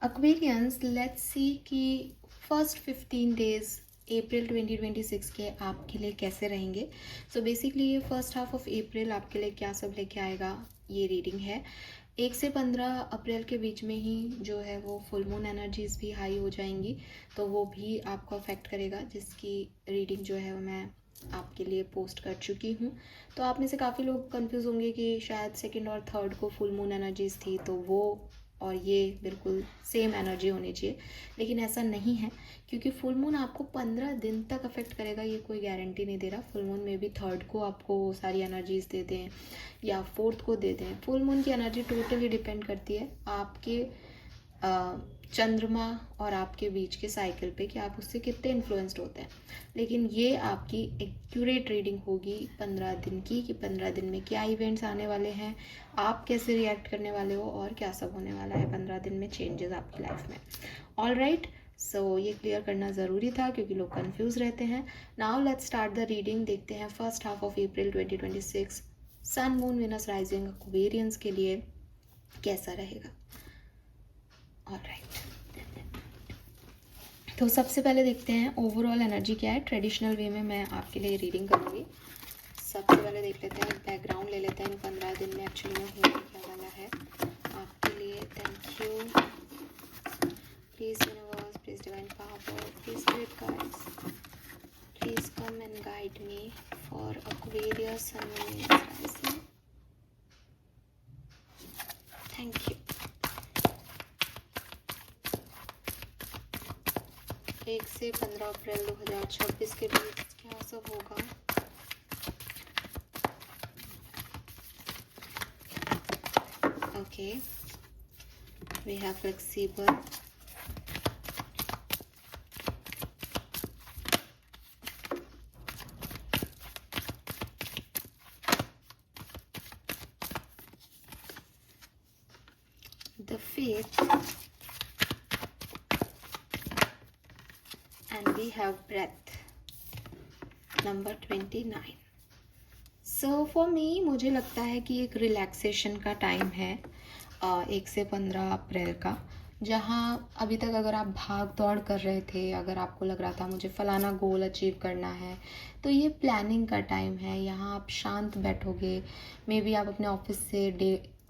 Aquarians, let's see कि first 15 days अप्रैल 2026 के आपके लिए कैसे रहेंगे। सो बेसिकली ये फर्स्ट हाफ ऑफ अप्रैल आपके लिए क्या सब लेके आएगा, ये रीडिंग है। 1 से 15 अप्रैल के बीच में ही जो है वो फुल मून एनर्जीज भी हाई हो जाएंगी, तो वो भी आपको अफेक्ट करेगा, जिसकी रीडिंग जो है वो मैं आपके लिए पोस्ट कर चुकी हूँ। तो आप में से काफ़ी लोग कंफ्यूज होंगे कि शायद सेकंड और थर्ड को फुल मून एनर्जीज थी, तो वो और ये बिल्कुल सेम एनर्जी होनी चाहिए, लेकिन ऐसा नहीं है, क्योंकि फुल मून आपको 15 दिन तक अफेक्ट करेगा, ये कोई गारंटी नहीं दे रहा। फुल मून में भी थर्ड को आपको सारी एनर्जीज दे दें या फोर्थ को दे दें। फुल मून की एनर्जी टोटली डिपेंड करती है आपके चंद्रमा और आपके बीच के साइकिल पे कि आप उससे कितने इन्फ्लुएंस्ड होते हैं। लेकिन ये आपकी एक्यूरेट रीडिंग होगी 15 दिन की, कि 15 दिन में क्या इवेंट्स आने वाले हैं, आप कैसे रिएक्ट करने वाले हो और क्या सब होने वाला है 15 दिन में चेंजेस आपकी लाइफ में। ऑल राइट, सो ये क्लियर करना ज़रूरी था क्योंकि लोग कंफ्यूज रहते हैं। Now let's start the reading. देखते हैं first half of April 2026 sun moon Venus rising Aquarians के लिए कैसा रहेगा। ऑलराइट, तो सबसे पहले देखते हैं ओवरऑल एनर्जी क्या है। ट्रेडिशनल वे में मैं आपके लिए रीडिंग करूँगी। सबसे पहले देख लेते हैं, बैकग्राउंड ले लेते हैं 15 दिन में एक्चुअली में होने क्या वाला है आपके लिए। Thank you, please universe, please divine power, please spirit guides, please come and guide me for Aquarius sun moon rising. Thank you. 1 से 15 अप्रैल 2026 के बीच क्या सब होगा। Okay, we have flexible, the faith, and we have breath, number 29. So for me, मुझे लगता है कि एक रिलैक्सेशन का टाइम है 1 से 15 अप्रैल का, जहाँ अभी तक अगर आप भाग दौड़ कर रहे थे, अगर आपको लग रहा था मुझे फलाना गोल अचीव करना है, तो ये प्लानिंग का टाइम है। यहाँ आप शांत बैठोगे, मे बी आप अपने ऑफिस से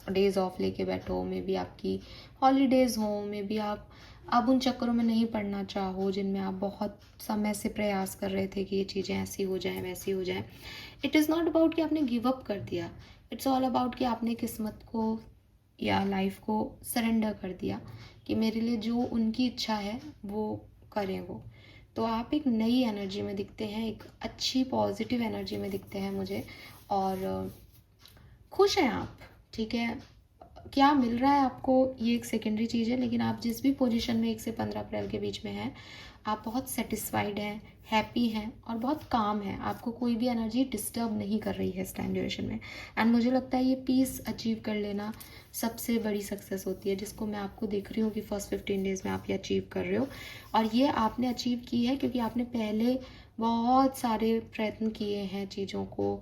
डेज ऑफ लेके बैठो, मे बी आपकी हॉलीडेज़ हो, मे बी आप अब उन चक्करों में नहीं पड़ना चाहो जिनमें आप बहुत समय से प्रयास कर रहे थे कि ये चीज़ें ऐसी हो जाएं वैसी हो जाएं। इट इज़ नॉट अबाउट कि आपने गिव अप कर दिया, इट्स ऑल अबाउट कि आपने किस्मत को या लाइफ को सरेंडर कर दिया कि मेरे लिए जो उनकी इच्छा है वो करें वो। तो आप एक नई एनर्जी में दिखते हैं, एक अच्छी पॉजिटिव एनर्जी में दिखते हैं मुझे, और खुश हैं आप। ठीक है, क्या मिल रहा है आपको ये एक सेकेंडरी चीज़ है, लेकिन आप जिस भी पोजीशन में 1 से 15 अप्रैल के बीच में हैं, आप बहुत सेटिस्फाइड हैं, हैप्पी हैं और बहुत काम हैं। आपको कोई भी एनर्जी डिस्टर्ब नहीं कर रही है इस टाइम ड्यूरेशन में। एंड मुझे लगता है ये पीस अचीव कर लेना सबसे बड़ी सक्सेस होती है, जिसको मैं आपको देख रही हूँ कि फर्स्ट 15 डेज़ में आप ये अचीव कर रहे हो। और ये आपने अचीव की है क्योंकि आपने पहले बहुत सारे प्रयत्न किए हैं चीज़ों को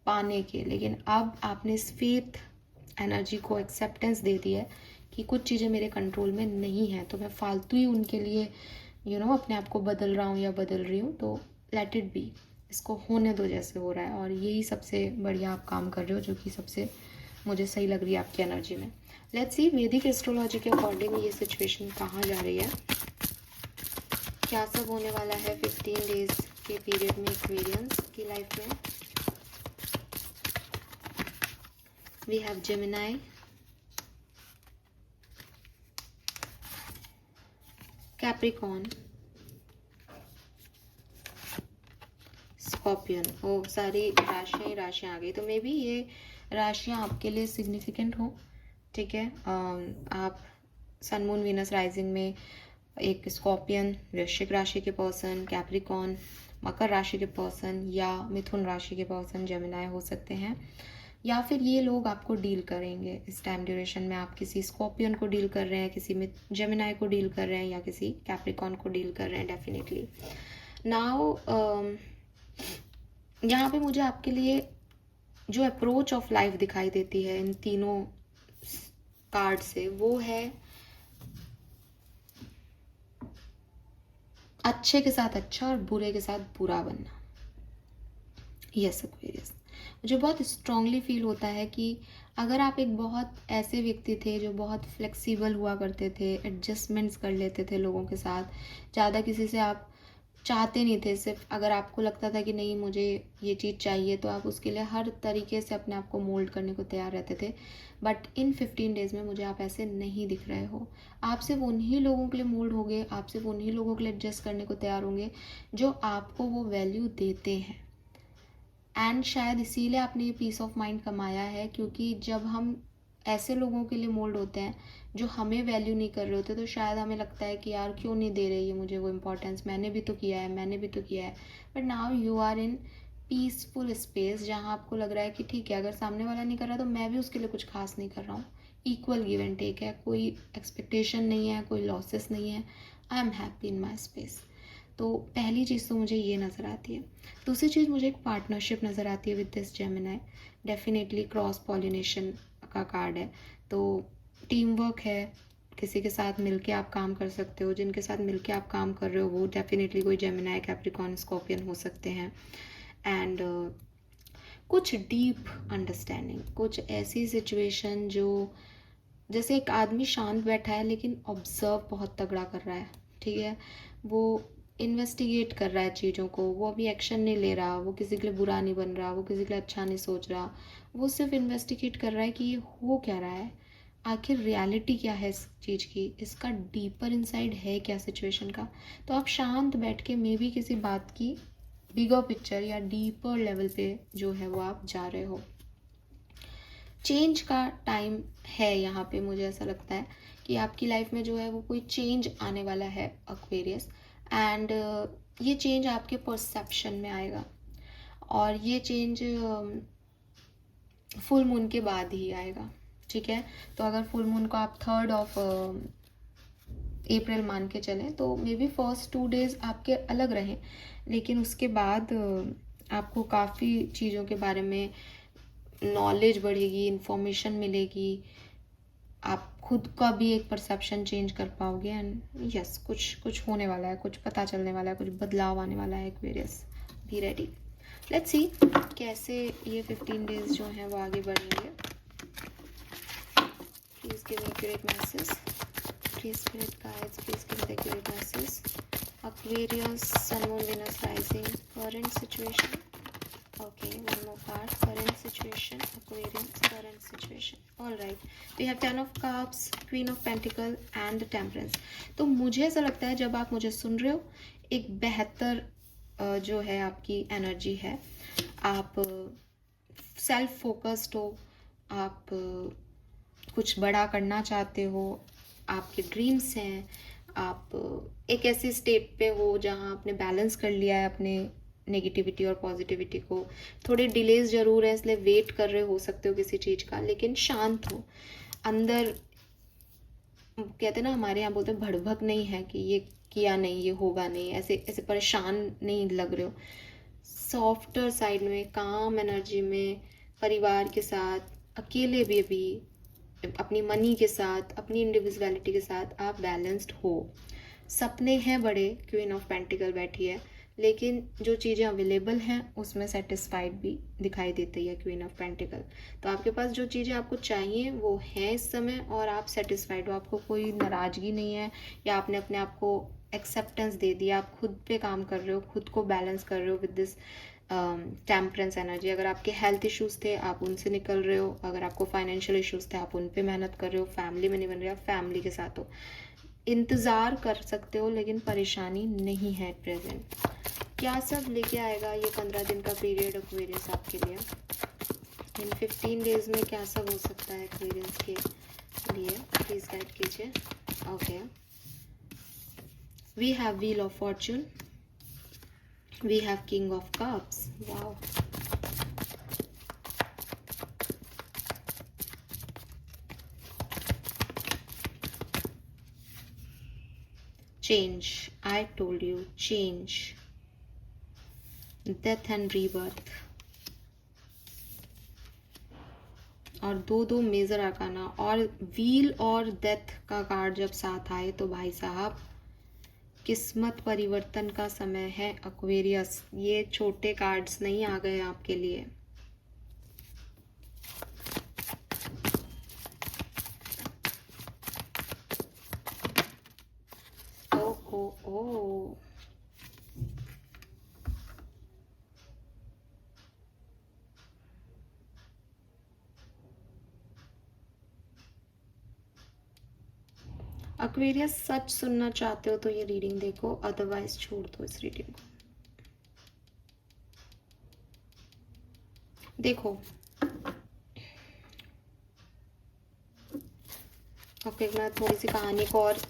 पाने के, लेकिन अब आपने इस फेथ एनर्जी को एक्सेप्टेंस दे दी है कि कुछ चीज़ें मेरे कंट्रोल में नहीं हैं, तो मैं फालतू ही उनके लिए अपने आप को बदल रहा हूँ या बदल रही हूँ। तो लेट इट बी, इसको होने दो जैसे हो रहा है। और यही सबसे बढ़िया आप काम कर रहे हो, जो कि सबसे मुझे सही लग रही है आपकी एनर्जी में। लेट्स सी वैदिक एस्ट्रोलॉजी के अकॉर्डिंग ये सिचुएशन कहाँ जा रही है, क्या सब होने वाला है 15 डेज के पीरियड में एक्वेरियंस की लाइफ में। We have Gemini, Capricorn, Scorpion। ओ सारी राशियाँ आ गई, तो मे बी ये राशियाँ आपके लिए सिग्निफिकेंट हो। ठीक है, आप सन मून वीनस राइजिंग में एक स्कॉर्पियन वृश्चिक राशि के पर्सन, कैप्रिकॉर्न मकर राशि के पर्सन, या मिथुन राशि के पर्सन जेमिनाई हो सकते हैं, या फिर ये लोग आपको डील करेंगे इस टाइम ड्यूरेशन में। आप किसी स्कॉर्पियन को डील कर रहे हैं, किसी में जेमिनाई को डील कर रहे हैं, या किसी कैप्रिकॉर्न को डील कर रहे हैं डेफिनेटली। नाउ यहाँ पे मुझे आपके लिए जो अप्रोच ऑफ लाइफ दिखाई देती है इन तीनों कार्ड से, वो है अच्छे के साथ अच्छा और बुरे के साथ बुरा बनना। यस एक्वेरियस, मुझे बहुत स्ट्रांगली फील होता है कि अगर आप एक बहुत ऐसे व्यक्ति थे जो बहुत फ्लेक्सिबल हुआ करते थे, एडजस्टमेंट्स कर लेते थे लोगों के साथ, ज़्यादा किसी से आप चाहते नहीं थे, सिर्फ अगर आपको लगता था कि नहीं मुझे ये चीज़ चाहिए तो आप उसके लिए हर तरीके से अपने आप को मोल्ड करने को तैयार रहते थे। बट इन 15 डेज़ में मुझे आप ऐसे नहीं दिख रहे हो। आप सिर्फ उन्हीं लोगों के लिए मोल्ड होंगे, आप सिर्फ उन्हीं लोगों के लिए एडजस्ट करने को तैयार होंगे जो आपको वो वैल्यू देते हैं। एंड शायद इसीलिए आपने ये पीस ऑफ माइंड कमाया है, क्योंकि जब हम ऐसे लोगों के लिए मोल्ड होते हैं जो हमें वैल्यू नहीं कर रहे होते, तो शायद हमें लगता है कि यार क्यों नहीं दे रही है मुझे वो इम्पोर्टेंस, मैंने भी तो किया है, मैंने भी तो किया है। But now you are in peaceful space जहाँ आपको लग रहा है कि ठीक है, अगर सामने वाला नहीं कर रहा तो मैं भी उसके लिए कुछ खास नहीं कर रहा हूँ। इक्वल गिव एंड टेक है, कोई एक्सपेक्टेशन नहीं है, कोई लॉसेस नहीं है। I am happy in my space. तो पहली चीज़ तो मुझे ये नज़र आती है। दूसरी चीज़, मुझे एक पार्टनरशिप नज़र आती है with this Gemini. Definitely cross pollination का कार्ड है, तो टीम वर्क है, किसी के साथ मिलके आप काम कर सकते हो, जिनके साथ मिलके आप काम कर रहे हो वो डेफिनेटली कोई जेमिनी, कैप्रिकॉर्न, स्कॉर्पियन हो सकते हैं। एंड कुछ डीप अंडरस्टैंडिंग, कुछ ऐसी सिचुएशन जो जैसे एक आदमी शांत बैठा है लेकिन ऑब्जर्व बहुत तगड़ा कर रहा है, ठीक है, वो इन्वेस्टिगेट कर रहा है चीज़ों को, वो अभी एक्शन नहीं ले रहा, वो किसी के लिए बुरा नहीं बन रहा, वो किसी के लिए अच्छा नहीं सोच रहा, वो सिर्फ इन्वेस्टिगेट कर रहा है कि ये हो क्या रहा है, आखिर रियलिटी क्या है इस चीज़ की, इसका डीपर इनसाइड है क्या सिचुएशन का। तो आप शांत बैठ के मे बी किसी बात की बिगर पिक्चर या डीपर लेवल पे जो है वो आप जा रहे हो। चेंज का टाइम है यहाँ पे, मुझे ऐसा लगता है कि आपकी लाइफ में जो है वो कोई चेंज आने वाला है एक्वेरियस। एंड ये चेंज आपके परसेप्शन में आएगा, और ये चेंज फुल मून के बाद ही आएगा, ठीक है। तो अगर फुल मून को आप 3rd ऑफ अप्रैल मान के चलें तो मे बी फर्स्ट 2 डेज़ आपके अलग रहें, लेकिन उसके बाद आपको काफ़ी चीज़ों के बारे में नॉलेज बढ़ेगी, इन्फॉर्मेशन मिलेगी, आप खुद का भी एक परसेप्शन चेंज कर पाओगे। एंड यस, कुछ होने वाला है, कुछ पता चलने वाला है, कुछ बदलाव आने वाला है Aquarius. Be ready, let's see कैसे ये 15 डेज जो हैं वो आगे बढ़ेंगे। Please give accurate message, please spirit guides, please give accurate message. Aquarius, Sun, Moon, Venus, Rising, current situation. Okay, one more card. Current situation, Aquarius, current situation. All right. We have 10 of Cups, Queen of Pentacle and Temperance. तो मुझे ऐसा लगता है जब आप मुझे सुन रहे हो, एक बेहतर जो है आपकी एनर्जी है, आप सेल्फ फोकस्ड हो, आप कुछ बड़ा करना चाहते हो, आपके ड्रीम्स हैं, आप एक ऐसे स्टेट पे हो जहाँ आपने बैलेंस कर लिया है अपने नेगेटिविटी और पॉजिटिविटी को। थोड़े डिलेज ज़रूर है, इसलिए वेट कर रहे हो सकते हो किसी चीज़ का, लेकिन शांत हो अंदर। कहते हैं ना, हमारे यहाँ बोलते हैं भड़भक नहीं है कि ये किया नहीं, ये होगा नहीं, ऐसे ऐसे परेशान नहीं लग रहे हो। सॉफ्टर साइड में, काम एनर्जी में, परिवार के साथ, अकेले भी अपनी मनी के साथ, अपनी इंडिविजुअलिटी के साथ आप बैलेंस्ड हो। सपने हैं बड़े, क्वीन ऑफ पेंटिकल बैठी है, लेकिन जो चीज़ें अवेलेबल हैं उसमें सेटिस्फाइड भी दिखाई देती है क्वीन ऑफ पेंटिकल। तो आपके पास जो चीज़ें आपको चाहिए वो हैं इस समय, और आप सेटिस्फाइड हो, आपको कोई नाराज़गी नहीं है, या आपने अपने आप को एक्सेप्टेंस दे दिया, आप खुद पे काम कर रहे हो, खुद को बैलेंस कर रहे हो विद दिस टेम्परेंस एनर्जी। अगर आपके हेल्थ इश्यूज थे आप उनसे निकल रहे हो, अगर आपको फाइनेंशियल इश्यूज थे आप उन पे मेहनत कर रहे हो, फैमिली में नहीं बन रहे, आप फैमिली के साथ हो, इंतज़ार कर सकते हो, लेकिन परेशानी नहीं है प्रेजेंट। क्या सब लेके आएगा ये 15 दिन का पीरियड एक्वेरियस आपके लिए? इन 15 डेज में क्या सब हो सकता है एक्वेरियस के लिए? प्लीज़ गाइड कीजिए। Okay, we have wheel of fortune, we have King of Cups. Wow. Change. I told you, change. Death and rebirth. और दो मेजर आर्काना, और व्हील और डेथ का कार्ड जब साथ आए तो भाई साहब किस्मत परिवर्तन का समय है एक्वेरियस। ये छोटे कार्ड्स नहीं आ गए आपके लिए। ओ ओ ओ एक्वेरियस, सच सुनना चाहते हो तो ये रीडिंग देखो, अदरवाइज छोड़ दो इस रीडिंग को। देखो ओके, मैं थोड़ी सी कहानी को और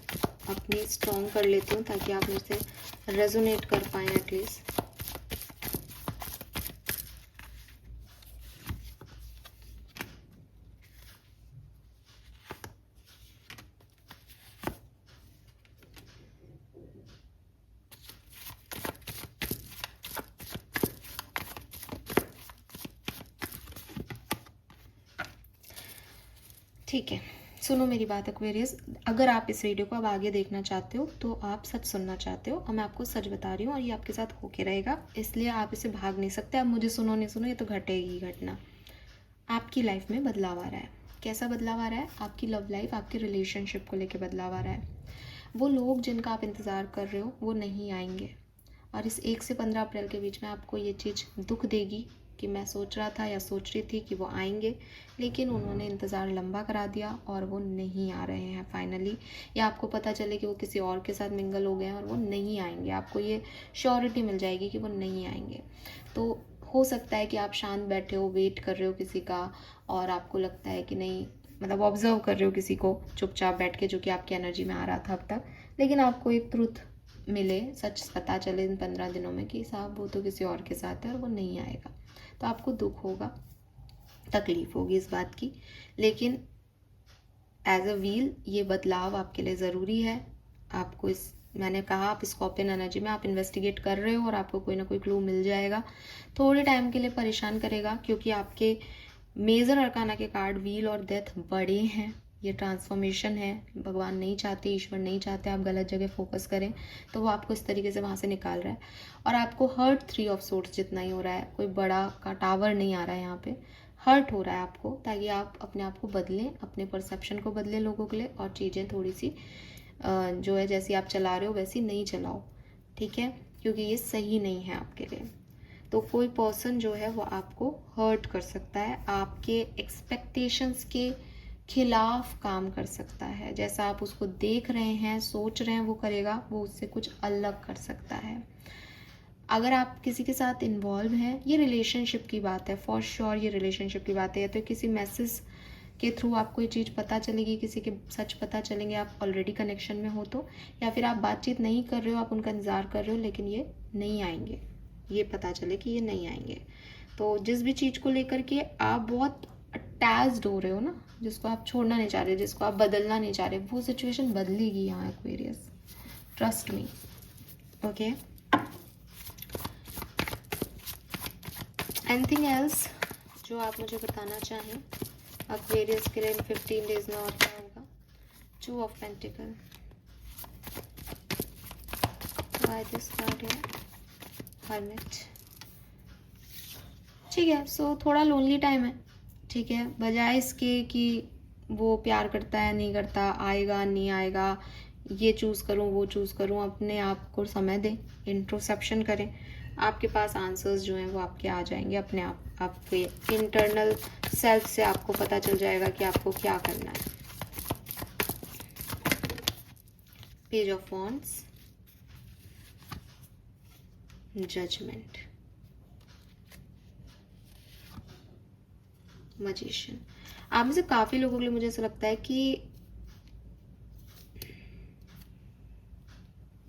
अपनी स्ट्रॉन्ग कर लेती हूँ ताकि आप मुझसे रेजोनेट कर पाए एटलीस्ट। ठीक है, सुनो मेरी बात एक्वेरियस। अगर आप इस वीडियो को अब आगे देखना चाहते हो तो आप सच सुनना चाहते हो, और मैं आपको सच बता रही हूँ और ये आपके साथ होके रहेगा, इसलिए आप इसे भाग नहीं सकते। आप मुझे सुनो नहीं सुनो, ये तो घटेगी घटना। आपकी लाइफ में बदलाव आ रहा है। कैसा बदलाव आ रहा है? आपकी लव लाइफ, आपकी रिलेशनशिप को लेकर बदलाव आ रहा है। वो लोग जिनका आप इंतज़ार कर रहे हो वो नहीं आएंगे, और इस 1 से 15 अप्रैल के बीच में आपको ये चीज़ दुख देगी कि मैं सोच रहा था या सोच रही थी कि वो आएंगे, लेकिन उन्होंने इंतज़ार लंबा करा दिया और वो नहीं आ रहे हैं फाइनली। या आपको पता चले कि वो किसी और के साथ मिंगल हो गए हैं और वो नहीं आएंगे। आपको ये श्योरिटी मिल जाएगी कि वो नहीं आएंगे। तो हो सकता है कि आप शांत बैठे हो, वेट कर रहे हो किसी का, और आपको लगता है कि नहीं, मतलब ऑब्जर्व कर रहे हो किसी को चुपचाप बैठ के, जो कि आपकी एनर्जी में आ रहा था अब तक, लेकिन आपको एक ट्रुथ मिले, सच पता चले इन 15 दिनों में कि साहब वो तो किसी और के साथ है और वो नहीं आएगा। तो आपको दुख होगा, तकलीफ होगी इस बात की, लेकिन एज अ व्हील ये बदलाव आपके लिए ज़रूरी है। आपको इस, मैंने कहा, आप स्कॉर्पियन एनर्जी में आप इन्वेस्टिगेट कर रहे हो और आपको कोई ना कोई क्लू मिल जाएगा। थोड़े टाइम के लिए परेशान करेगा क्योंकि आपके मेजर अरकाना के कार्ड व्हील और डेथ बड़े हैं। ये ट्रांसफॉर्मेशन है। भगवान नहीं चाहते, ईश्वर नहीं चाहते आप गलत जगह फोकस करें, तो वो आपको इस तरीके से वहाँ से निकाल रहा है। और आपको हर्ट 3 ऑफ सोर्ट्स जितना ही हो रहा है, कोई बड़ा का टावर नहीं आ रहा है यहाँ पे। हर्ट हो रहा है आपको, ताकि आप अपने आप को बदलें, अपने परसेप्शन को बदलें लोगों के लिए, और चीज़ें थोड़ी सी जो है जैसी आप चला रहे हो वैसी नहीं चलाओ, ठीक है, क्योंकि ये सही नहीं है आपके लिए। तो कोई पर्सन जो है वो आपको हर्ट कर सकता है, आपके एक्सपेक्टेशंस के खिलाफ काम कर सकता है। जैसा आप उसको देख रहे हैं, सोच रहे हैं वो करेगा, वो उससे कुछ अलग कर सकता है। अगर आप किसी के साथ इन्वॉल्व हैं, ये रिलेशनशिप की बात है, फॉर श्योर ये रिलेशनशिप की बात है। या तो किसी मैसेज के थ्रू आपको ये चीज़ पता चलेगी, किसी के सच पता चलेंगे, आप ऑलरेडी कनेक्शन में हो तो, या फिर आप बातचीत नहीं कर रहे हो, आप उनका इंतज़ार कर रहे हो, लेकिन ये नहीं आएंगे, ये पता चले कि ये नहीं आएंगे। तो जिस भी चीज़ को लेकर के आप बहुत अटैच्ड हो रहे हो ना, जिसको आप छोड़ना नहीं चाह रहे, जिसको आप बदलना नहीं चाह रहे, वो सिचुएशन बदलेगी यहाँ Aquarius, trust me. Okay, anything else जो आप मुझे बताना चाहें एक्वेरियस के लिए 15 डेज में, और क्या होगा? 2 of pentacle, why this card है? हर्मिट। ठीक है, सो थोड़ा लोनली टाइम है, ठीक है। बजाय इसके कि वो प्यार करता है नहीं करता, आएगा नहीं आएगा, ये चूज़ करूँ वो चूज़ करूँ, अपने आप को समय दें, इंट्रोस्पेक्शन करें। आपके पास आंसर्स जो हैं वो आपके आ जाएंगे अपने आप। आपके इंटरनल सेल्फ से आपको पता चल जाएगा कि आपको क्या करना है। Page of wands, judgement, magician. आप में से काफ़ी लोगों के लिए मुझे ऐसा लगता है कि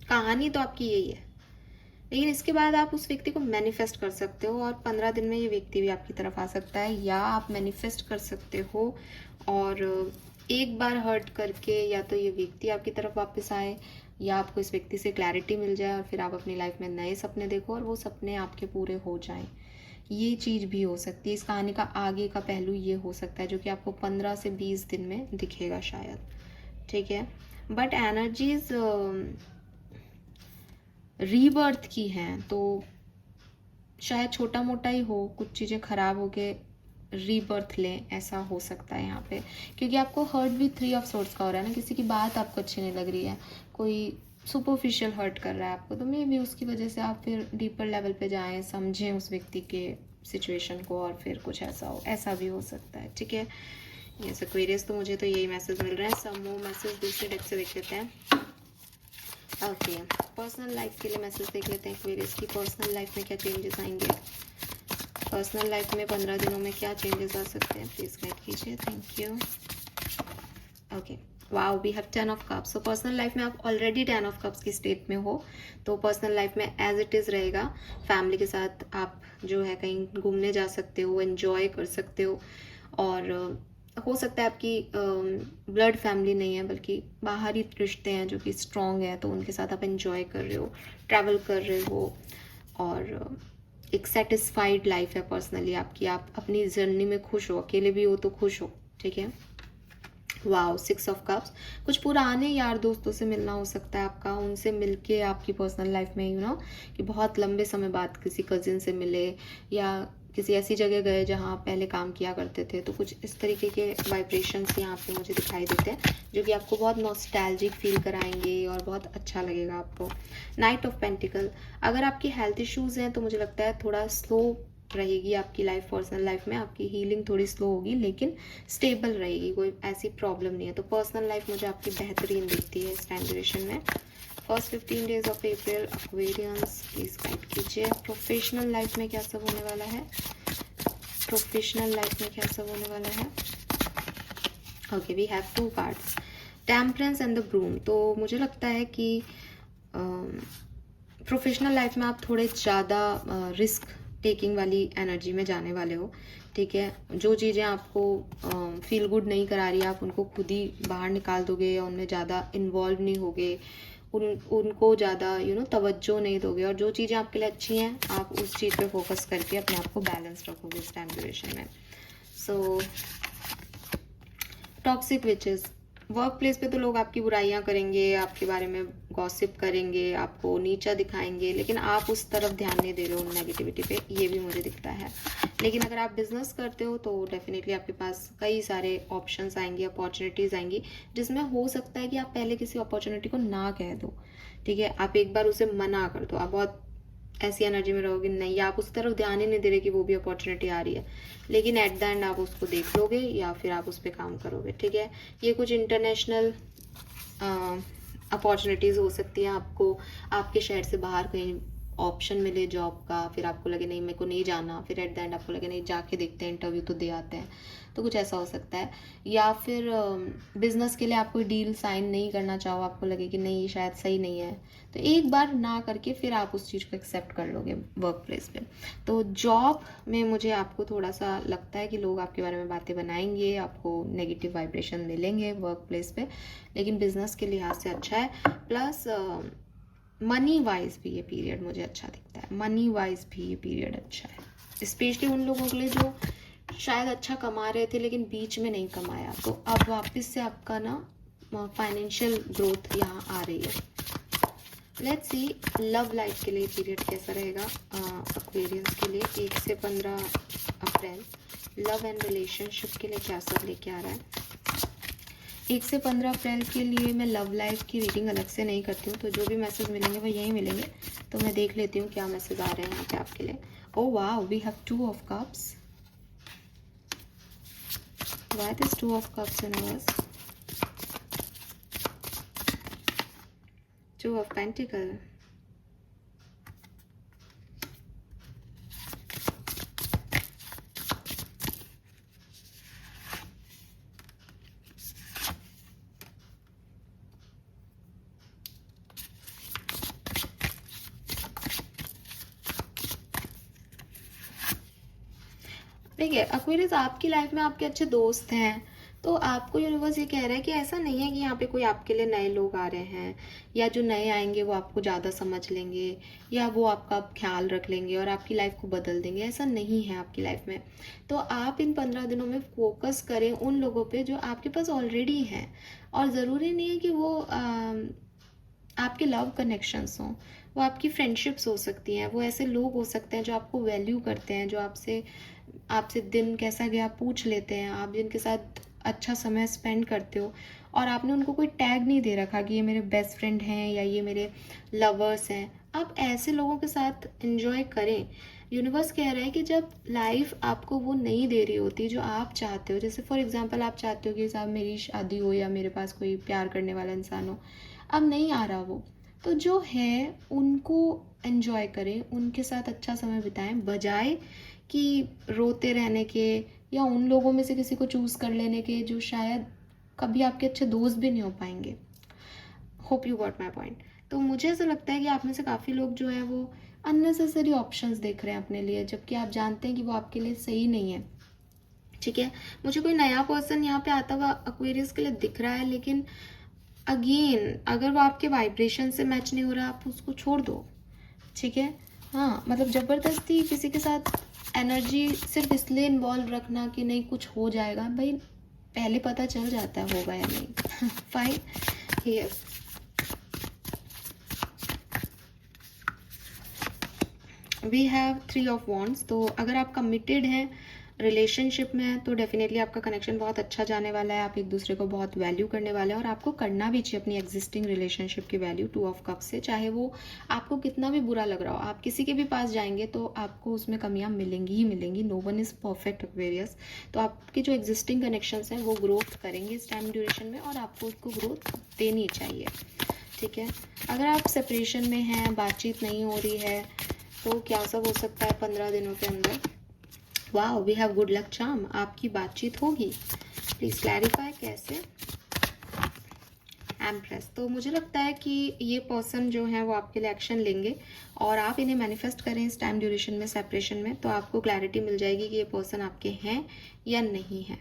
कहानी तो आपकी यही है, लेकिन इसके बाद आप उस व्यक्ति को मैनिफेस्ट कर सकते हो, और 15 दिन में ये व्यक्ति भी आपकी तरफ आ सकता है। या आप मैनिफेस्ट कर सकते हो और एक बार हर्ट करके या तो ये व्यक्ति आपकी तरफ वापस आए, या आपको इस व्यक्ति से क्लैरिटी मिल जाए, और फिर आप अपनी लाइफ में नए सपने देखो और वो सपने आपके पूरे हो जाएं। ये चीज़ भी हो सकती है। इस कहानी का आगे का पहलू ये हो सकता है, जो कि आपको 15 से 20 दिन में दिखेगा शायद, ठीक है। बट एनर्जीज रीबर्थ की हैं, तो शायद छोटा मोटा ही हो, कुछ चीज़ें ख़राब हो के रीबर्थ लें, ऐसा हो सकता है यहाँ पे। क्योंकि आपको हर्ट भी 3 ऑफ सोर्ट्स का हो रहा है ना, किसी की बात आपको अच्छी नहीं लग रही है, कोई सुपरफिशियल हर्ट कर रहा है आपको, तो मे बी उसकी वजह से आप फिर डीपर लेवल पे जाएं, समझें उस व्यक्ति के सिचुएशन को और फिर कुछ ऐसा हो, ऐसा भी हो सकता है। ठीक है, ये एक्वेरियस, तो मुझे तो यही मैसेज मिल रहा है। सम मोर मैसेज दूसरे डेक से देख लेते हैं। ओके, पर्सनल लाइफ के लिए मैसेज देख लेते हैं एक्वेरियस की। पर्सनल लाइफ में क्या चेंजेस आएंगे, पर्सनल लाइफ में 15 दिनों में क्या चेंजेस आ सकते हैं, प्लीज गाइड कीजिए। Thank you. Okay, wow, we have 10 of cups. So personal life में आप ऑलरेडी 10 ऑफ कप्स की स्टेट में हो, तो पर्सनल लाइफ में एज इट इज़ रहेगा। फैमिली के साथ आप जो है कहीं घूमने जा सकते हो, एंजॉय कर सकते हो, और हो सकता है आपकी ब्लड फैमिली नहीं है बल्कि बाहरी रिश्ते हैं जो कि स्ट्रॉन्ग है, तो उनके साथ आप एंजॉय कर रहे हो, ट्रैवल कर रहे हो, और एक सेटिस्फाइड लाइफ है पर्सनली आपकी। आप अपनी जर्नी में खुश हो, अकेले भी हो तो खुश हो। ठीक है, वाओ, 6 ऑफ कप्स। कुछ पुराने यार दोस्तों से मिलना हो सकता है आपका, उनसे मिलके आपकी पर्सनल लाइफ में कि बहुत लंबे समय बाद किसी कजिन से मिले, या किसी ऐसी जगह गए जहाँ पहले काम किया करते थे, तो कुछ इस तरीके के वाइब्रेशंस यहाँ पे मुझे दिखाई देते हैं जो कि आपको बहुत नॉस्टैल्जिक फील कराएंगे और बहुत अच्छा लगेगा आपको। नाइट ऑफ पेंटिकल, अगर आपकी हेल्थ इश्यूज हैं तो मुझे लगता है थोड़ा स्लो रहेगी आपकी लाइफ, पर्सनल लाइफ में आपकी हीलिंग थोड़ी स्लो होगी, लेकिन स्टेबल रहेगी, कोई ऐसी प्रॉब्लम नहीं है। तो पर्सनल लाइफ मुझे आपकी बेहतरीन दिखती है इस टाइम ड्यूरेशन में। First 15 days of April Aquarians, please guide कीजिए। प्रोफेशनल लाइफ में क्या सब होने वाला है, प्रोफेशनल लाइफ में क्या सब होने वाला है। Okay, we have 2 cards, temperance and the broom. तो मुझे लगता है कि प्रोफेशनल लाइफ में आप थोड़े ज़्यादा रिस्क टेकिंग वाली एनर्जी में जाने वाले हो। ठीक है, जो चीज़ें आपको फील गुड नहीं करा रही, आप उनको खुद ही बाहर निकाल दोगे या उनमें ज़्यादा इन्वॉल्व नहीं होगे, उनको ज़्यादा तवज्जो नहीं दोगे, और जो चीज़ें आपके लिए अच्छी हैं आप उस चीज़ पे फोकस करके अपने आप को बैलेंस रखोगे इस टाइम ड्यूरेशन में। So toxic witches, work place पे तो लोग आपकी बुराइयां करेंगे, आपके बारे में गॉसिप करेंगे, आपको नीचा दिखाएंगे, लेकिन आप उस तरफ ध्यान नहीं दे रहे हो नेगेटिविटी पे, ये भी मुझे दिखता है। लेकिन अगर आप बिजनेस करते हो तो डेफिनेटली आपके पास कई सारे ऑप्शंस आएंगे, अपॉर्चुनिटीज़ आएंगी, जिसमें हो सकता है कि आप पहले किसी अपॉर्चुनिटी को ना कह दो। ठीक है, आप एक बार उसे मना कर दो, आप बहुत ऐसी एनर्जी में रहोगे नहीं, या आप उस तरफ ध्यान ही नहीं दे रहे कि वो भी अपॉर्चुनिटी आ रही है, लेकिन एट द एंड आप उसको देख लोगे या फिर आप उस पर काम करोगे। ठीक है, ये कुछ इंटरनेशनल अपॉर्चुनिटीज़ हो सकती हैं, आपको आपके शहर से बाहर कहीं ऑप्शन मिले जॉब का, फिर आपको लगे नहीं मेरे को नहीं जाना, फिर एट द एंड आपको लगे नहीं जाके देखते हैं, इंटरव्यू तो दे आते हैं, तो कुछ ऐसा हो सकता है। या फिर बिजनेस के लिए आप कोई डील साइन नहीं करना चाहो, आपको लगे कि नहीं ये शायद सही नहीं है, तो एक बार ना करके फिर आप उस चीज़ को एक्सेप्ट कर लोगे वर्क प्लेस पे। तो जॉब में मुझे आपको थोड़ा सा लगता है कि लोग आपके बारे में बातें बनाएंगे, आपको नेगेटिव वाइब्रेशन मिलेंगे वर्क प्लेस पे, लेकिन बिजनेस के लिहाज से अच्छा है। प्लस मनी वाइज भी ये पीरियड मुझे अच्छा दिखता है, मनी वाइज भी ये पीरियड अच्छा है, स्पेशली उन लोगों के लिए जो शायद अच्छा कमा रहे थे लेकिन बीच में नहीं कमाया, तो अब वापस से आपका ना फाइनेंशियल ग्रोथ यहाँ आ रही है। लेट्स सी लव लाइफ के लिए पीरियड कैसा रहेगा एक्वेरियंस के लिए 1 से 15 अप्रैल। लव एंड रिलेशनशिप के लिए क्या सब लेके आ रहा है 1 से 15 अप्रैल के लिए। मैं लव लाइफ की रीडिंग अलग से नहीं करती हूँ, तो जो भी मैसेज मिलेंगे वो यहीं मिलेंगे, तो मैं देख लेती हूँ क्या मैसेज आ रहे हैं यहाँ पे आपके लिए। ओ वाह, we have 2 of cups. Why this 2 of cups universe? 2 of pentacle. देखिए एक्वेरियस, आपकी लाइफ में आपके अच्छे दोस्त हैं, तो आपको यूनिवर्स ये कह रहा है कि ऐसा नहीं है कि यहाँ पे कोई आपके लिए नए लोग आ रहे हैं, या जो नए आएंगे वो आपको ज़्यादा समझ लेंगे, या वो आपका ख्याल रख लेंगे और आपकी लाइफ को बदल देंगे, ऐसा नहीं है आपकी लाइफ में। तो आप इन 15 दिनों में फोकस करें उन लोगों पे जो आपके पास ऑलरेडी हैं, और ज़रूरी नहीं है कि वो आपके लव कनेक्शंस हों, वो आपकी फ्रेंडशिप्स हो सकती हैं, वो ऐसे लोग हो सकते हैं जो आपको वैल्यू करते हैं, जो आपसे आपसे दिन कैसा गया पूछ लेते हैं, आप जिनके साथ अच्छा समय स्पेंड करते हो और आपने उनको कोई टैग नहीं दे रखा कि ये मेरे बेस्ट फ्रेंड हैं या ये मेरे लवर्स हैं। आप ऐसे लोगों के साथ एंजॉय करें। यूनिवर्स कह रहा है कि जब लाइफ आपको वो नहीं दे रही होती जो आप चाहते हो, जैसे फॉर एग्जांपल आप चाहते हो कि साहब मेरी शादी हो या मेरे पास कोई प्यार करने वाला इंसान हो, अब नहीं आ रहा वो, तो जो है उनको एंजॉय करें, उनके साथ अच्छा समय बिताएं, बजाय कि रोते रहने के या उन लोगों में से किसी को चूज़ कर लेने के जो शायद कभी आपके अच्छे दोस्त भी नहीं हो पाएंगे। Hope you got my point. तो मुझे ऐसा लगता है कि आप में से काफ़ी लोग जो है वो अननेसेसरी ऑप्शंस देख रहे हैं अपने लिए, जबकि आप जानते हैं कि वो आपके लिए सही नहीं है। ठीक है, मुझे कोई नया पर्सन यहाँ पे आता हुआ एक्वेरियस के लिए दिख रहा है, लेकिन अगेन अगर वो आपके वाइब्रेशन से मैच नहीं हो रहा, आप उसको छोड़ दो। ठीक है, हाँ मतलब ज़बरदस्ती किसी के साथ एनर्जी सिर्फ इसलिए इन्वॉल्व रखना कि नहीं कुछ हो जाएगा, भाई पहले पता चल जाता है होगा या नहीं। Fine, here we have 3 of wands. तो अगर आप कमिटेड हैं, रिलेशनशिप में है, तो डेफिनेटली आपका कनेक्शन बहुत अच्छा जाने वाला है, आप एक दूसरे को बहुत वैल्यू करने वाले हैं और आपको करना भी चाहिए अपनी एग्जिस्टिंग रिलेशनशिप की वैल्यू 2 ऑफ कप से। चाहे वो आपको कितना भी बुरा लग रहा हो, आप किसी के भी पास जाएंगे तो आपको उसमें कमियां मिलेंगी ही मिलेंगी। No one is perfect Aquarius. तो आपके जो एग्जिस्टिंग कनेक्शंस हैं वो ग्रोथ करेंगे इस टाइम ड्यूरेशन में और आपको उसको ग्रोथ देनी चाहिए। ठीक है, अगर आप सेपरेशन में हैं, बातचीत नहीं हो रही है, तो क्या सब हो सकता है 15 दिनों के अंदर? वाह, we have good luck charm, आपकी बातचीत होगी। प्लीज क्लैरिफाई कैसे? एम्प्रेस। तो मुझे लगता है कि ये पर्सन जो है वो आपके लिए एक्शन लेंगे और आप इन्हें मैनिफेस्ट करें इस टाइम ड्यूरेशन में, सेपरेशन में, तो आपको क्लैरिटी मिल जाएगी कि ये पर्सन आपके हैं या नहीं है।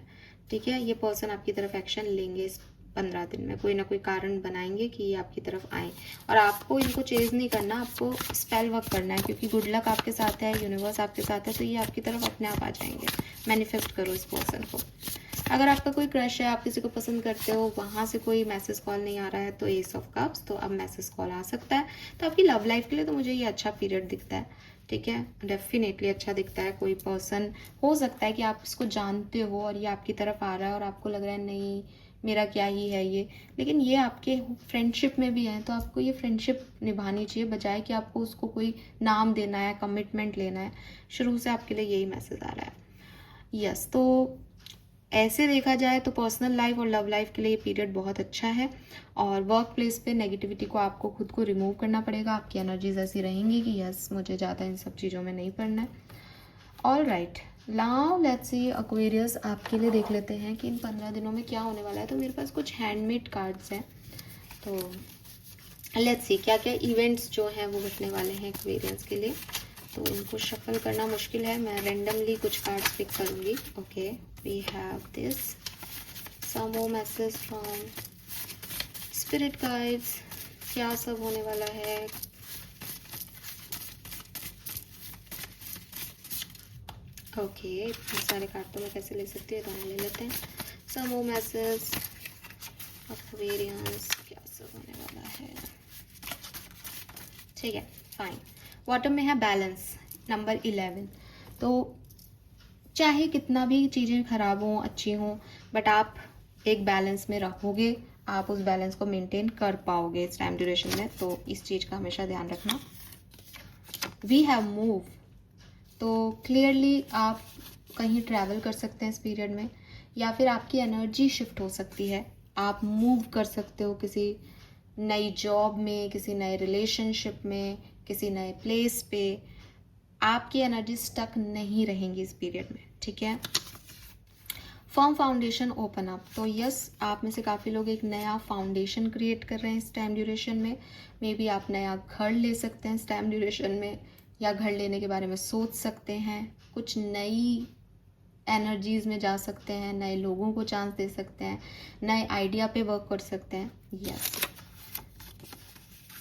ठीक है, ये पर्सन आपकी तरफ एक्शन लेंगे इस 15 दिन में, कोई ना कोई कारण बनाएंगे कि ये आपकी तरफ आए और आपको इनको चेज नहीं करना, आपको स्पेल वर्क करना है, क्योंकि गुड लक आपके साथ है, यूनिवर्स आपके साथ है, तो ये आपकी तरफ अपने आप आ जाएंगे। मैनिफेस्ट करो इस पर्सन को। अगर आपका कोई क्रश है, आप किसी को पसंद करते हो, वहाँ से कोई मैसेज कॉल नहीं आ रहा है, तो एस ऑफ कप्स, तो अब मैसेज कॉल आ सकता है। तो आपकी लव लाइफ के लिए तो मुझे ये अच्छा पीरियड दिखता है। ठीक है, डेफिनेटली अच्छा दिखता है। कोई पर्सन हो सकता है कि आप इसको जानते हो और ये आपकी तरफ आ रहा है और आपको लग रहा है नहीं मेरा क्या ही है ये, लेकिन ये आपके फ्रेंडशिप में भी है, तो आपको ये फ्रेंडशिप निभानी चाहिए, बजाय कि आपको उसको कोई नाम देना है, कमिटमेंट लेना है। शुरू से आपके लिए यही मैसेज आ रहा है। यस, तो ऐसे देखा जाए तो पर्सनल लाइफ और लव लाइफ के लिए ये पीरियड बहुत अच्छा है और वर्क प्लेस पे नेगेटिविटी को आपको खुद को रिमूव करना पड़ेगा। आपकी एनर्जीज ऐसी रहेंगी कि यस मुझे ज़्यादा इन सब चीज़ों में नहीं पड़ना है। All right, now let's see Aquarius, आपके लिए देख लेते हैं कि इन 15 दिनों में क्या होने वाला है। तो मेरे पास कुछ हैंडमेड कार्ड्स हैं, तो लेट्स सी क्या क्या इवेंट्स जो हैं वो घटने वाले हैं एक्वेरियस के लिए। तो इनको शफल करना मुश्किल है, मैं रेंडमली कुछ कार्ड्स पिक करूँगी। Okay, we have this, some more message from spirit guides, क्या सब होने वाला है। ओके, इतने सारे कार्ड तो मैं कैसे ले सकती हूँ, तो ले लेते हैं। सम मोर मैसेज एक्वेरियस, क्या सब होने वाला है। ठीक है, फाइन। बॉटम में है बैलेंस, नंबर 11। तो चाहे कितना भी चीज़ें खराब हों, अच्छी हों, बट आप एक बैलेंस में रहोगे, आप उस बैलेंस को मेंटेन कर पाओगे इस टाइम ड्यूरेशन में, तो इस चीज़ का हमेशा ध्यान रखना। वी हैव मूव, तो क्लियरली आप कहीं ट्रैवल कर सकते हैं इस पीरियड में, या फिर आपकी एनर्जी शिफ्ट हो सकती है, आप मूव कर सकते हो किसी नई जॉब में, किसी नए रिलेशनशिप में, किसी नए प्लेस पे। आपकी एनर्जी स्टक नहीं रहेंगी इस पीरियड में। ठीक है, फर्म फाउंडेशन ओपन अप, तो यस आप में से काफ़ी लोग एक नया फाउंडेशन क्रिएट कर रहे हैं इस टाइम ड्यूरेशन में। मे बी आप नया घर ले सकते हैं इस टाइम ड्यूरेशन में, या घर लेने के बारे में सोच सकते हैं, कुछ नई एनर्जीज में जा सकते हैं, नए लोगों को चांस दे सकते हैं, नए आइडिया पे वर्क कर सकते हैं। Yes,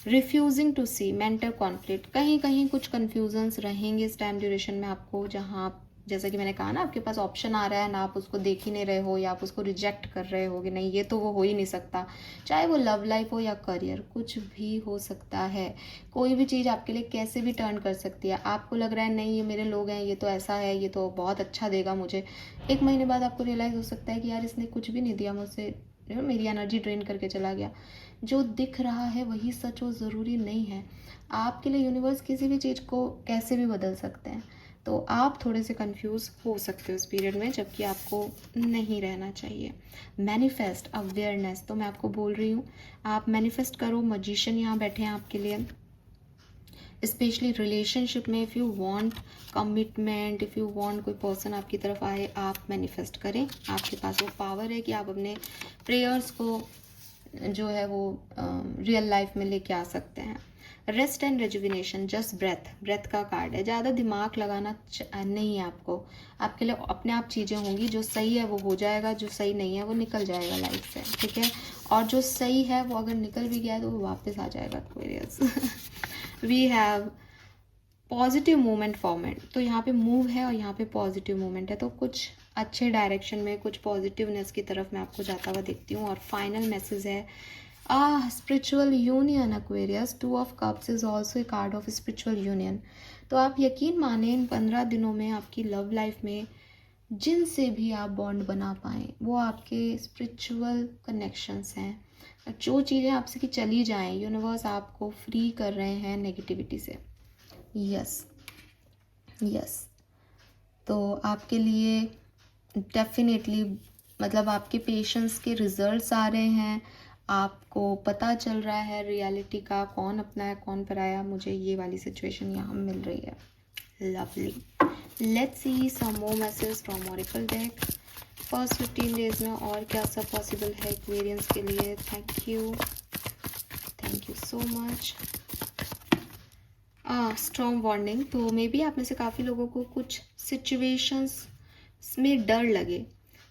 refusing to see, mental conflict, कहीं कहीं कुछ कन्फ्यूजन्स रहेंगे इस टाइम ड्यूरेशन में आपको, जहाँ आप जैसा कि मैंने कहा ना, आपके पास ऑप्शन आ रहा है ना, आप उसको देख ही नहीं रहे हो या आप उसको रिजेक्ट कर रहे हो कि नहीं ये तो वो हो ही नहीं सकता। चाहे वो लव लाइफ हो या करियर, कुछ भी हो सकता है। कोई भी चीज़ आपके लिए कैसे भी टर्न कर सकती है। आपको लग रहा है नहीं ये मेरे लोग हैं, ये तो ऐसा है, ये तो बहुत अच्छा देगा मुझे, 1 महीने बाद आपको रियलाइज़ हो सकता है कि यार इसने कुछ भी नहीं दिया मुझसे, मेरी एनर्जी ड्रेन करके चला गया। जो दिख रहा है वही सच हो ज़रूरी नहीं है। आपके लिए यूनिवर्स किसी भी चीज़ को कैसे भी बदल सकते हैं। तो आप थोड़े से कंफ्यूज हो सकते हो इस पीरियड में, जबकि आपको नहीं रहना चाहिए। मैनिफेस्ट अवेयरनेस, तो मैं आपको बोल रही हूँ आप मैनिफेस्ट करो। मजिशियन यहाँ बैठे हैं आपके लिए, स्पेशली रिलेशनशिप में। If you want commitment, if you want कोई पर्सन आपकी तरफ आए, आप मैनिफेस्ट करें। आपके पास वो पावर है कि आप अपने प्रेयर्स को जो है वो रियल लाइफ में लेके आ सकते हैं। Rest and rejuvenation, just breathe का कार्ड है। ज़्यादा दिमाग लगाना नहीं है आपको। आपके लिए अपने आप चीज़ें होंगी, जो सही है वो हो जाएगा, जो सही नहीं है वो निकल जाएगा लाइफ से, ठीक है। और जो सही है वो अगर निकल भी गया है तो वो वापस आ जाएगा Aquarius. We have positive movement format, तो यहाँ पे मूव है और यहाँ पे पॉजिटिव मूवमेंट है, तो कुछ अच्छे डायरेक्शन में, कुछ पॉजिटिवनेस की तरफ मैं आपको जाता हुआ देखती हूँ। और फाइनल मैसेज है spiritual union Aquarius. 2 of cups is also a card of spiritual union. तो आप यकीन माने इन 15 दिनों में आपकी लव लाइफ में जिनसे भी आप बॉन्ड बना पाएँ वो आपके स्पिरिचुअल कनेक्शंस हैं। जो चीज़ें आपसे कि चली जाएँ, यूनिवर्स आपको फ्री कर रहे हैं नेगेटिविटी से। यस यस, तो आपके लिए डेफिनेटली मतलब आपके पेशेंस के रिजल्ट्स आ रहे हैं। आपको पता चल रहा है रियलिटी का, कौन अपना है कौन पराया। मुझे ये वाली सिचुएशन यहाँ मिल रही है। Lovely, let's see some more message from oracle deck. First 15 days में और क्या सब पॉसिबल है एक्वेरियंस के लिए। Thank you so much. Strong warning, तो मे बी आप में से काफ़ी लोगों को कुछ सिचुएशंस में डर लगे,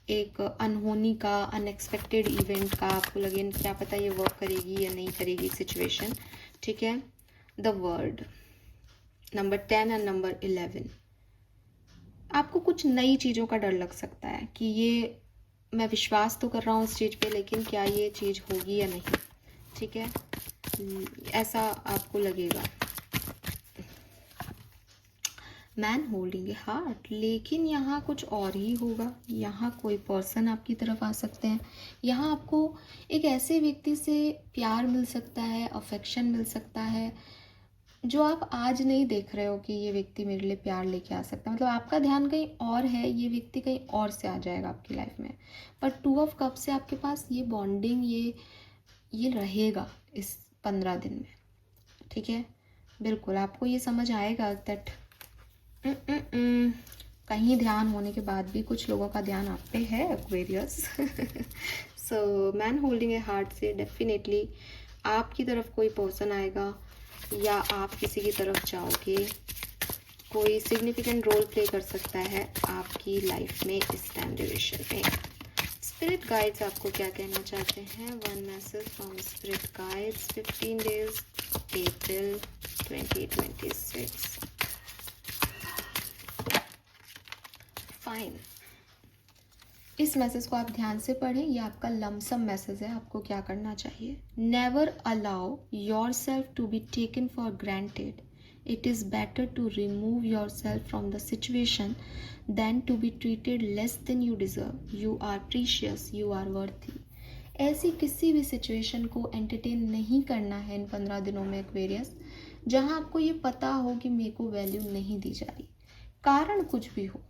एक अनहोनी का, अनएक्सपेक्टेड इवेंट का। आपको लगे क्या पता ये वर्क करेगी या नहीं करेगी सिचुएशन, ठीक है। The word number 10 and number 11, आपको कुछ नई चीज़ों का डर लग सकता है कि ये मैं विश्वास तो कर रहा हूँ इस चीज़ पे, लेकिन क्या ये चीज़ होगी या नहीं, ठीक है, ऐसा आपको लगेगा। मैन होल्डिंग ए हार्ट, लेकिन यहाँ कुछ और ही होगा। यहाँ कोई पर्सन आपकी तरफ आ सकते हैं। यहाँ आपको एक ऐसे व्यक्ति से प्यार मिल सकता है, अफेक्शन मिल सकता है, जो आप आज नहीं देख रहे हो कि ये व्यक्ति मेरे लिए प्यार लेके आ सकता है। मतलब आपका ध्यान कहीं और है, ये व्यक्ति कहीं और से आ जाएगा आपकी लाइफ में। पर 2 ऑफ कप से आपके पास ये बॉन्डिंग, ये रहेगा इस 15 दिन में, ठीक है। बिल्कुल आपको ये समझ आएगा दैट कहीं ध्यान होने के बाद भी कुछ लोगों का ध्यान आप पे है एक्वेरियस। सो मैन होल्डिंग ए हार्ट से डेफिनेटली आपकी तरफ कोई पर्सन आएगा या आप किसी की तरफ जाओगे। कोई सिग्निफिकेंट रोल प्ले कर सकता है आपकी लाइफ में इस टाइम ड्यूरेशन में। स्पिरिट गाइड्स आपको क्या कहना चाहते हैं। 1 message from spirit guides 15 days April 2026। Fine, इस मैसेज को आप ध्यान से पढ़ें, ये आपका लमसम मैसेज है। आपको क्या करना चाहिए। Never allow yourself to be taken for granted. It is better to remove yourself from the situation than to be treated less than you deserve. You are precious, you are worthy. ऐसी किसी भी situation को entertain नहीं करना है इन 15 दिनों में Aquarius, जहाँ आपको ये पता हो कि मेरे को वैल्यू नहीं दी जा रही। कारण कुछ भी हो,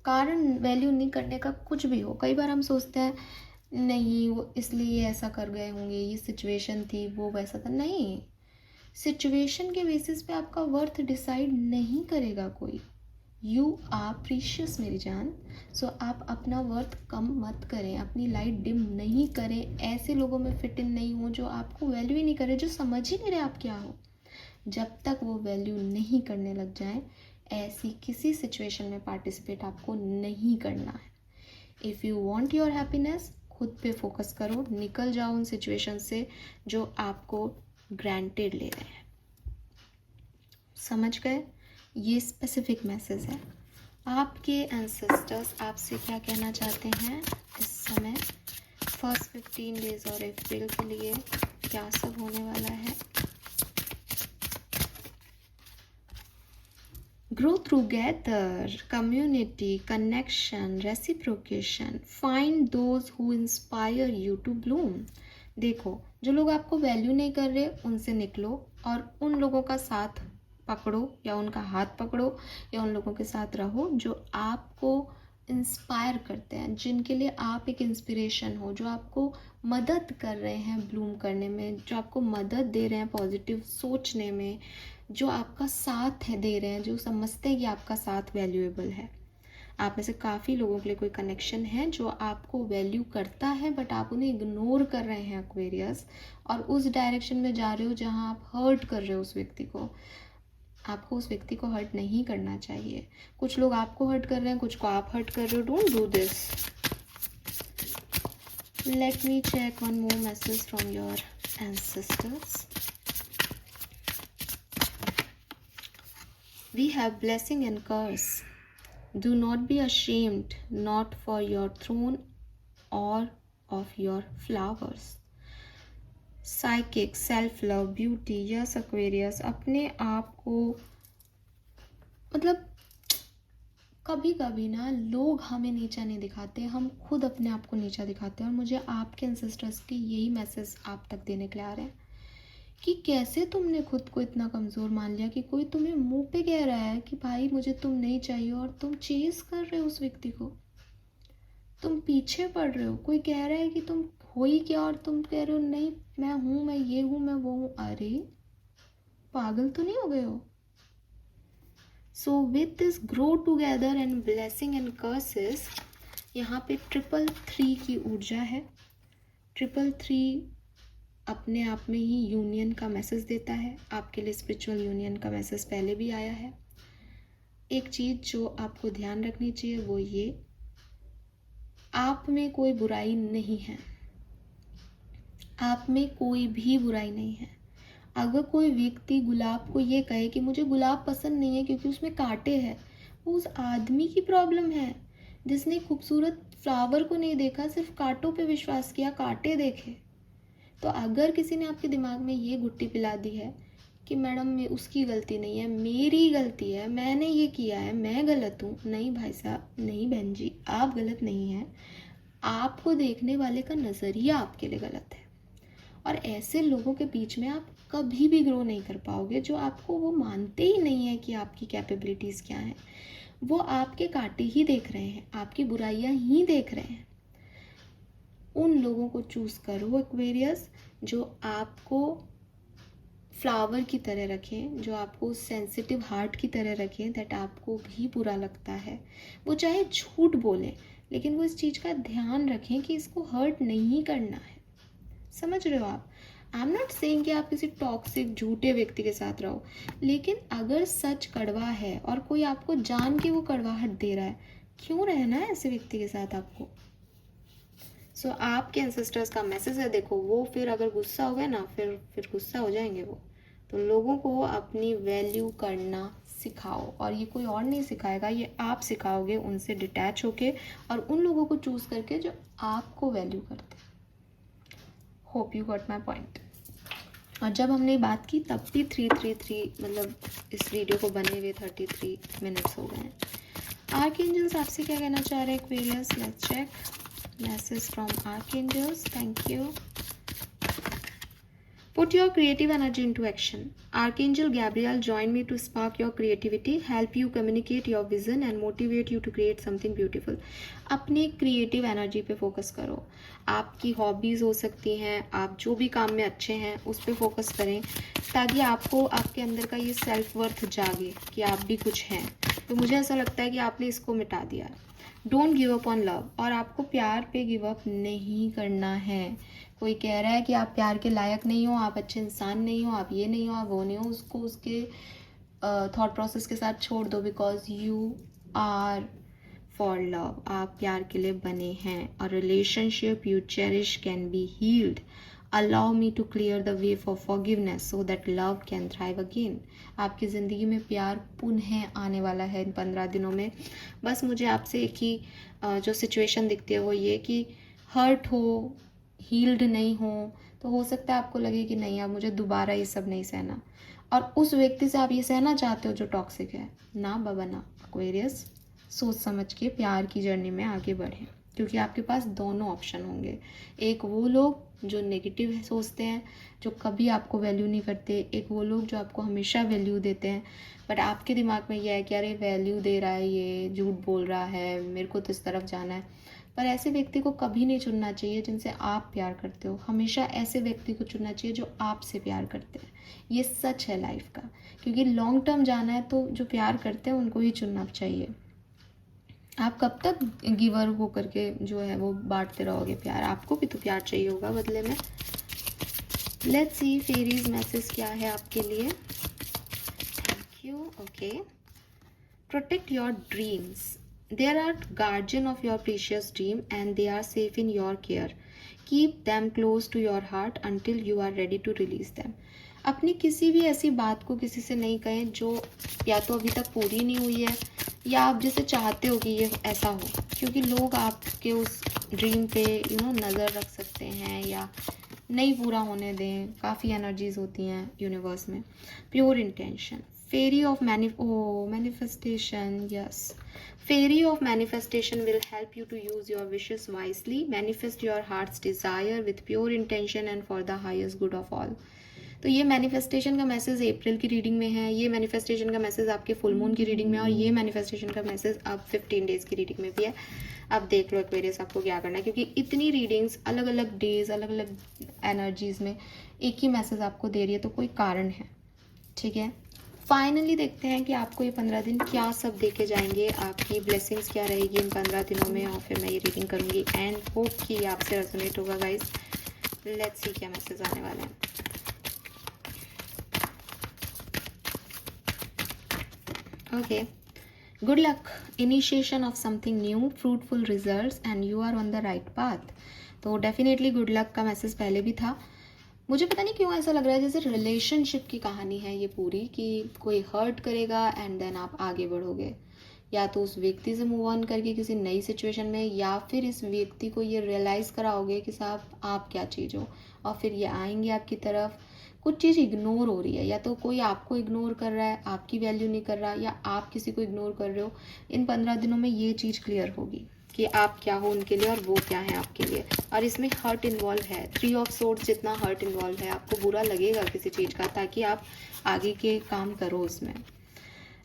कारण वैल्यू नहीं करने का कुछ भी हो। कई बार हम सोचते हैं नहीं वो इसलिए ऐसा कर गए होंगे, ये सिचुएशन थी, वो वैसा था। नहीं, सिचुएशन के बेसिस पे आपका वर्थ डिसाइड नहीं करेगा कोई। यू आर प्रीशियस मेरी जान। सो आप अपना वर्थ कम मत करें, अपनी लाइट डिम नहीं करें, ऐसे लोगों में फिट इन नहीं हो जो आपको वैल्यू ही नहीं करे, जो समझ ही नहीं रहे आप क्या हो। जब तक वो वैल्यू नहीं करने लग जाए, ऐसी किसी सिचुएशन में पार्टिसिपेट आपको नहीं करना है। If you want your happiness, खुद पे फोकस करो, निकल जाओ उन सिचुएशन से जो आपको ग्रांटेड ले रहे हैं। समझ गए, ये स्पेसिफिक मैसेज है। आपके एंसेस्टर्स आपसे क्या कहना चाहते हैं इस समय फर्स्ट 15 डेज और अप्रैल के लिए क्या सब होने वाला है? Grow together, community, connection, reciprocation. Find those who inspire you to bloom. देखो, जो लोग आपको वैल्यू नहीं कर रहे उनसे निकलो और उन लोगों का साथ पकड़ो या उनका हाथ पकड़ो या उन लोगों के साथ रहो जो आपको इंस्पायर करते हैं, जिनके लिए आप एक इंस्पिरेशन हो, जो आपको मदद कर रहे हैं ब्लूम करने में, जो आपको मदद दे रहे हैं पॉजिटिव सोचने में, जो आपका साथ है दे रहे हैं, जो समझते हैं कि आपका साथ वैल्यूएबल है। आप में से काफ़ी लोगों के लिए कोई कनेक्शन है जो आपको वैल्यू करता है बट आप उन्हें इग्नोर कर रहे हैं एक्वेरियस, और उस डायरेक्शन में जा रहे हो जहां आप हर्ट कर रहे हो उस व्यक्ति को। आपको उस व्यक्ति को हर्ट नहीं करना चाहिए। कुछ लोग आपको हर्ट कर रहे हैं, कुछ को आप हर्ट कर रहे हो। Don't do this. Let me check one more message from your ancestors. We have blessing and curse. Do not be ashamed, not for your throne or of your flowers. Psychic, self-love, beauty. Yes, Aquarius. अपने आप को मतलब कभी कभी ना लोग हमें नीचा नहीं दिखाते, हम खुद अपने आप को नीचा दिखाते हैं। और मुझे आपके एंसेस्टर्स के यही मैसेज आप तक देने के लिए आ रहे हैं कि कैसे तुमने खुद को इतना कमज़ोर मान लिया कि कोई तुम्हें मुंह पे कह रहा है कि भाई मुझे तुम नहीं चाहिए और तुम चेस कर रहे हो उस व्यक्ति को, तुम पीछे पड़ रहे हो। कोई कह रहा है कि तुम हो ही क्या और तुम कह रहे हो नहीं मैं हूँ, मैं ये हूँ, मैं वो हूँ। अरे पागल तो नहीं हो गए हो? So with this grow together and blessing and curses, यहाँ पे 333 की ऊर्जा है। 333 अपने आप में ही यूनियन का मैसेज देता है। आपके लिए स्पिरिचुअल यूनियन का मैसेज पहले भी आया है। एक चीज़ जो आपको ध्यान रखनी चाहिए वो ये, आप में कोई बुराई नहीं है, आप में कोई भी बुराई नहीं है। अगर कोई व्यक्ति गुलाब को ये कहे कि मुझे गुलाब पसंद नहीं है क्योंकि उसमें कांटे हैं, वो उस आदमी की प्रॉब्लम है जिसने खूबसूरत फ्लावर को नहीं देखा, सिर्फ कांटों पे विश्वास किया, कांटे देखे। तो अगर किसी ने आपके दिमाग में ये गुट्टी पिला दी है कि मैडम उसकी गलती नहीं है, मेरी गलती है, मैंने ये किया है, मैं गलत हूँ, नहीं भाई साहब, नहीं बहन जी, आप गलत नहीं हैं। आपको देखने वाले का नज़रिया आपके लिए गलत है। और ऐसे लोगों के बीच में आप कभी भी ग्रो नहीं कर पाओगे जो आपको वो मानते ही नहीं है कि आपकी कैपेबिलिटीज़ क्या हैं। वो आपके कांटे ही देख रहे हैं, आपकी बुराइयां ही देख रहे हैं। उन लोगों को चूज़ करो एक्वेरियस, जो आपको फ्लावर की तरह रखें, जो आपको सेंसिटिव हार्ट की तरह रखें, दैट आपको भी बुरा लगता है। वो चाहे झूठ बोलें लेकिन वो इस चीज़ का ध्यान रखें कि इसको हर्ट नहीं करना है। समझ रहे हो आप? आई एम नॉट सेइंग कि आप किसी टॉक्सिक झूठे व्यक्ति के साथ रहो, लेकिन अगर सच कड़वा है और कोई आपको जान के वो कड़वाहट दे रहा है, क्यों रहना है ऐसे व्यक्ति के साथ आपको? सो आपके एंसेस्टर्स का मैसेज है, देखो वो फिर अगर गुस्सा हो गए ना, फिर गुस्सा हो जाएंगे वो। तो लोगों को अपनी वैल्यू करना सिखाओ, और ये कोई और नहीं सिखाएगा, ये आप सिखाओगे उनसे डिटैच होके और उन लोगों को चूज़ करके जो आपको वैल्यू करते हैं। Hope you got my point. और जब हमने बात की तब भी 333 मतलब इस वीडियो को बने हुए 33 मिनट्स हो गए हैं। आर्कएंजल्स आपसे क्या कहना चाह रहे हैं Aquarius? Let's check message from archangels. Thank you. Put your creative energy into action. Archangel Gabriel join me to spark your creativity, help you communicate your vision and motivate you to create something beautiful. अपनी creative energy पे focus करो। आपकी hobbies हो सकती हैं, आप जो भी काम में अच्छे हैं उस पे फोकस करें, ताकि आपको आपके अंदर का ये सेल्फ वर्थ जागे कि आप भी कुछ हैं। तो मुझे ऐसा लगता है कि आपने इसको मिटा दिया। Don't give up on love, और आपको प्यार पे गिव अप नहीं करना है। कोई कह रहा है कि आप प्यार के लायक नहीं हो, आप अच्छे इंसान नहीं हो, आप ये नहीं हो, आप वो नहीं हो, उसको उसके थॉट प्रोसेस के साथ छोड़ दो, because you are for love. आप प्यार के लिए बने हैं। और relationship you cherish can be healed. Allow me to clear the way for forgiveness so that love can thrive again. आपकी ज़िंदगी में प्यार पुनः आने वाला है इन 15 दिनों में। बस मुझे आपसे एक ही जो सिचुएशन दिखती है वो ये कि हर्ट हो, हील्ड नहीं हो हो सकता है आपको लगे कि नहीं अब मुझे दोबारा ये सब नहीं सहना, और उस व्यक्ति से आप ये सहना चाहते हो जो टॉक्सिक है। ना बाबा ना, एक्वेरियस सोच समझ के प्यार की जर्नी में आगे बढ़ें, क्योंकि आपके पास दोनों ऑप्शन होंगे। एक वो लोग जो नेगेटिव सोचते हैं, जो कभी आपको वैल्यू नहीं करते, एक वो लोग जो आपको हमेशा वैल्यू देते हैं, बट आपके दिमाग में यह है कि अरे वैल्यू दे रहा है, ये झूठ बोल रहा है, मेरे को तो इस तरफ जाना है। पर ऐसे व्यक्ति को कभी नहीं चुनना चाहिए जिनसे आप प्यार करते हो, हमेशा ऐसे व्यक्ति को चुनना चाहिए जो आपसे प्यार करते हैं। ये सच है लाइफ का, क्योंकि लॉन्ग टर्म जाना है तो जो प्यार करते हैं उनको ही चुनना चाहिए। आप कब तक गिवर हो करके जो है वो बांटते रहोगे प्यार? आपको भी तो प्यार चाहिए होगा बदले में। लेट्स सी फेरीज मैसेज क्या है आपके लिए। Thank you. Okay, protect your dreams, they are guardian of your precious dream and they are safe in your care. Keep them close to your heart until you are ready to release them. अपनी किसी भी ऐसी बात को किसी से नहीं कहें जो या तो अभी तक पूरी नहीं हुई है या आप जिसे चाहते हो कि ये ऐसा हो, क्योंकि लोग आपके उस ड्रीम पे नज़र रख सकते हैं या नहीं पूरा होने दें। काफ़ी एनर्जीज होती हैं यूनिवर्स में। Pure intention, fairy of manifestation, yes, Fairy of manifestation will help you to use your wishes wisely. Manifest your heart's desire with pure intention and for the highest good of all. तो ये manifestation का message अप्रैल की reading में है, ये manifestation का message आपके full moon की रीडिंग में है, और ये मैनिफेस्टेशन का मैसेज अब 15 डेज की रीडिंग में भी है। अब देख लो एक्वेरियस आपको क्या करना है, क्योंकि इतनी रीडिंग्स अलग अलग डेज अलग अलग एनर्जीज में एक ही मैसेज आपको दे रही है, तो कोई कारण है। ठीक है, फाइनली देखते हैं कि आपको ये 15 दिन क्या सब देके जाएंगे, आपकी ब्लेसिंग्स क्या रहेगी इन 15 दिनों में, और फिर मैं ये रीडिंग करूँगी एंड होप कि आपसे रेजोनेट होगा गाइस। लेट्स सी क्या मैसेज आने वाले हैं। Okay, good luck, initiation of something new, fruitful results and you are on the right path. तो डेफिनेटली गुड लक का मैसेज पहले भी था। मुझे पता नहीं क्यों ऐसा लग रहा है जैसे रिलेशनशिप की कहानी है ये पूरी, कि कोई हर्ट करेगा एंड देन आप आगे बढ़ोगे, या तो उस व्यक्ति से मूव ऑन करके किसी नई सिचुएशन में, या फिर इस व्यक्ति को ये रियलाइज़ कराओगे कि साहब आप क्या चीज़ हो, और फिर ये आएंगे आपकी तरफ। कुछ चीज़ इग्नोर हो रही है, या तो कोई आपको इग्नोर कर रहा है, आपकी वैल्यू नहीं कर रहा, या आप किसी को इग्नोर कर रहे हो। इन 15 दिनों में ये चीज़ क्लियर होगी कि आप क्या हो उनके लिए और वो क्या है आपके लिए। और इसमें हर्ट इन्वॉल्व है, 3 ऑफ सोर्ड्स जितना हर्ट इन्वॉल्व है। आपको बुरा लगेगा किसी चीज़ का, ताकि आप आगे के काम करो उसमें।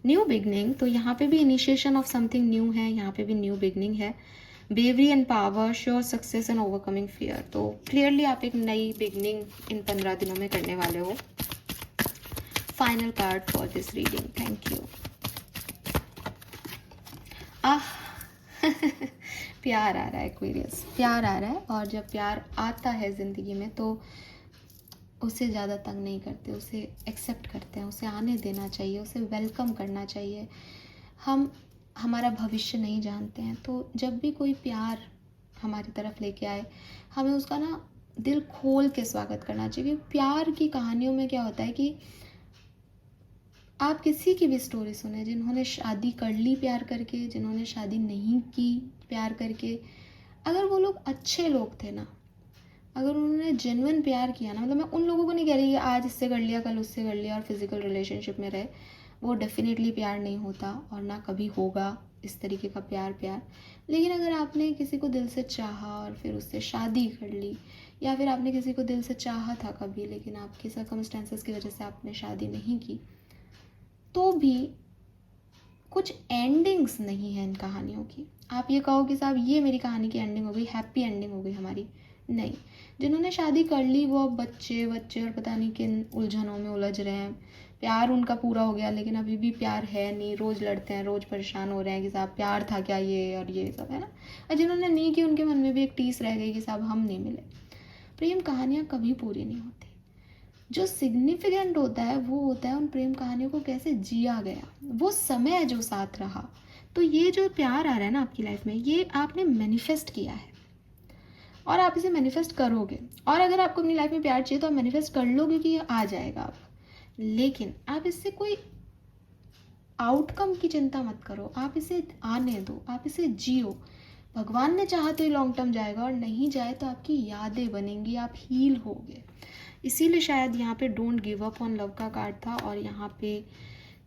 न्यू बिगनिंग, तो यहाँ पे भी इनिशिएशन ऑफ समथिंग न्यू है, यहाँ पे भी न्यू बिगनिंग है। Bravery and power, sure success and overcoming fear, तो क्लियरली आप एक नई बिगनिंग इन 15 दिनों में करने वाले हो। Final card for this reading, thank you. प्यार आ रहा है एक्वेरियस, प्यार आ रहा है, और जब प्यार आता है ज़िंदगी में तो उसे ज़्यादा तंग नहीं करते, उसे एक्सेप्ट करते हैं, उसे आने देना चाहिए, उसे वेलकम करना चाहिए। हम हमारा भविष्य नहीं जानते हैं, तो जब भी कोई प्यार हमारी तरफ लेके आए हमें उसका ना दिल खोल के स्वागत करना चाहिए। प्यार की कहानियों में क्या होता है कि आप किसी की भी स्टोरी सुने, जिन्होंने शादी कर ली प्यार करके, जिन्होंने शादी नहीं की प्यार करके, अगर वो लोग अच्छे लोग थे ना, अगर उन्होंने जेन्युइन प्यार किया ना, मतलब मैं उन लोगों को नहीं कह रही कि आज इससे कर लिया कल उससे कर लिया और फिजिकल रिलेशनशिप में रहे, वो डेफिनेटली प्यार नहीं होता और ना कभी होगा इस तरीके का प्यार। लेकिन अगर आपने किसी को दिल से चाहा और फिर उससे शादी कर ली, या फिर आपने किसी को दिल से चाहा था कभी लेकिन आपकी सर्कमस्टेंसेस की वजह से आपने शादी नहीं की, तो भी कुछ एंडिंग्स नहीं है इन कहानियों की। आप ये कहो कि साहब ये मेरी कहानी की एंडिंग हो गई, हैप्पी एंडिंग हो गई हमारी, नहीं। जिन्होंने शादी कर ली वो अब बच्चे और पता नहीं किन उलझनों में उलझ रहे हैं। प्यार उनका पूरा हो गया लेकिन अभी भी प्यार है नहीं, रोज़ लड़ते हैं, रोज़ परेशान हो रहे हैं कि साहब प्यार था क्या ये, और ये सब है ना। और जिन्होंने नहीं की उनके मन में भी एक टीस रह गई कि साहब हम नहीं मिले। प्रेम कहानियाँ कभी पूरी नहीं होती। जो सिग्निफिकेंट होता है वो होता है उन प्रेम कहानियों को कैसे जिया गया, वो समय जो साथ रहा। तो ये जो प्यार आ रहा है ना आपकी लाइफ में, ये आपने मैनिफेस्ट किया है। और आप इसे मैनिफेस्ट करोगे। और अगर आपको अपनी लाइफ में प्यार चाहिए तो आप मैनिफेस्ट कर लो, क्योंकि ये आ जाएगा अब। लेकिन आप इससे कोई आउटकम की चिंता मत करो, आप इसे आने दो, आप इसे जियो। भगवान ने चाहा तो ये लॉन्ग टर्म जाएगा, और नहीं जाए तो आपकी यादें बनेंगी, आप हील होगे। इसीलिए शायद यहाँ पे don't give up on love का कार्ड था, और यहाँ पे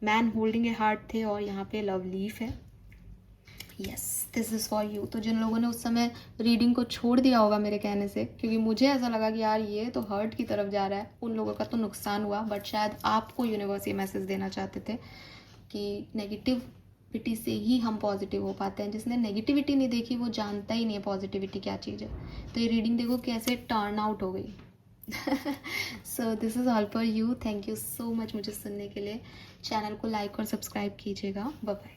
मैन होल्डिंग ए हार्ट थे, और यहाँ पे लव लीफ है। Yes, this is for you. तो जिन लोगों ने उस समय रीडिंग को छोड़ दिया होगा मेरे कहने से, क्योंकि मुझे ऐसा लगा कि यार ये तो हर्ट की तरफ जा रहा है, उन लोगों का तो नुकसान हुआ। बट शायद आपको यूनिवर्स ये मैसेज देना चाहते थे कि नेगेटिविटी से ही हम पॉजिटिव हो पाते हैं। जिसने नेगेटिविटी नहीं देखी वो जानता ही नहीं है पॉजिटिविटी क्या चीज़ है। तो ये रीडिंग देखो कैसे टर्न आउट हो गई। So this is all for you. Thank you so much मुझे सुनने के लिए। चैनल को लाइक और सब्सक्राइब कीजिएगा। Bye bye.